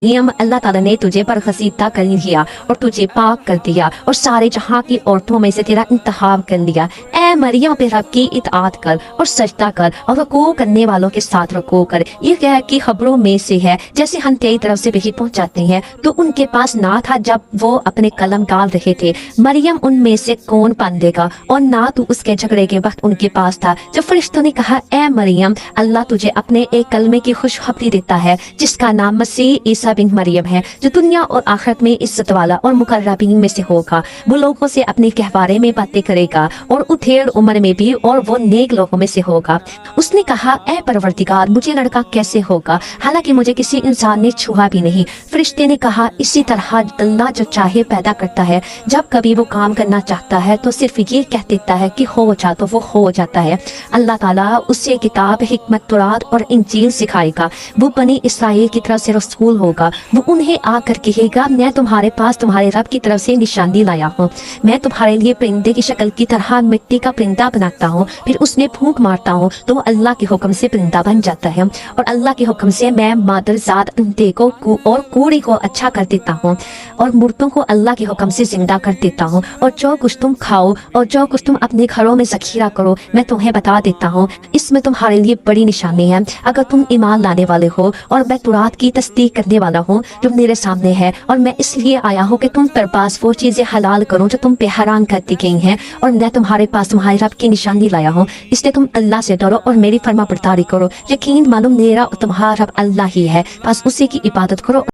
अल्लाह ताला ने तुझे बरगज़ीदा कर लिया और तुझे पाक कर दिया और सारे जहाँ की औरतों में से तेरा इंतखाब कर लिया। ए मरियम, अपने रब की इताअत कर और सजदा कर और रुकू करने वालों के साथ रुकू कर। ये क्या की खबरों में से है, जैसे हम तेरी तरफ से वही पहुँचाते हैं तो उनके पास ना था जब वो अपने कलम डाल रहे थे। मरियम, उनमें से कौन पान देगा, और ना तू उसके झगड़े के वक्त उनके पास था जब फरिश्तों ने कहा, ए मरियम, अल्लाह तुझे अपने एक कलमे की खुशखबरी देता है जिसका नाम मसीह ईसा बिन मरियम है, जो दुनिया और आखिरत में इज्जत वाला और मुकर्रबीन में से होगा। वो लोगों से अपने कहवारे में बातें करेगा और उथेड़ उम्र में भी, और वो नेक लोगों में से होगा। उसने कहा, ए परवरदिगार, मुझे लड़का कैसे होगा, हालांकि मुझे किसी इंसान ने छुआ भी नहीं। फरिश्ते ने कहा, इसी तरह अल्लाह जो चाहे पैदा करता है, जब कभी वो काम करना चाहता है तो सिर्फ ये कह देता है कि हो जा, तो वो हो जाता है। अल्लाह ताला उससे किताब, हिकमत, तौरात और इंजील सिखाएगा। वो बनी इसराइल की तरफ से रसूल होगा। वो उन्हें आकर कहेगा, मैं तुम्हारे पास तुम्हारे रब की तरफ से निशानी लाया हूँ। मैं तुम्हारे लिए परिंदे की शक्ल की तरह मिट्टी का परिंदा बनाता हूँ, फिर उसमें फूंक मारता हूँ तो अल्लाह के हुक्म से परिंदा बन जाता है, और अल्लाह के हुक्म से मैं मादरजात अंधे को और कूड़े को अच्छा कर देता हूँ, और मुर्दों को अल्लाह के हुक्म से जिंदा कर देता हूँ। और जो कुछ तुम खाओ और जो कुछ तुम अपने घरों में ज़खीरा करो, मैं तुम्हें बता देता हूँ। इसमें तुम्हारे लिए बड़ी निशानी है अगर तुम ईमान लाने वाले हो, और मैं तौरात की तस्दीक करने वाला हूँ जो मेरे सामने है, और मैं इसलिए आया हूँ कि तुम पर पास वो चीजें हलाल करो जो तुम पे हैरान कर दी गई हैं, और मैं तुम्हारे पास तुम्हारे रब की निशानी लाया हूँ। इसलिए तुम अल्लाह से डरो और मेरी फरमा बरदारी करो। यकीन मानो मेरा और तुम्हारा रब अल्लाह ही है, बस उसी की इबादत करो।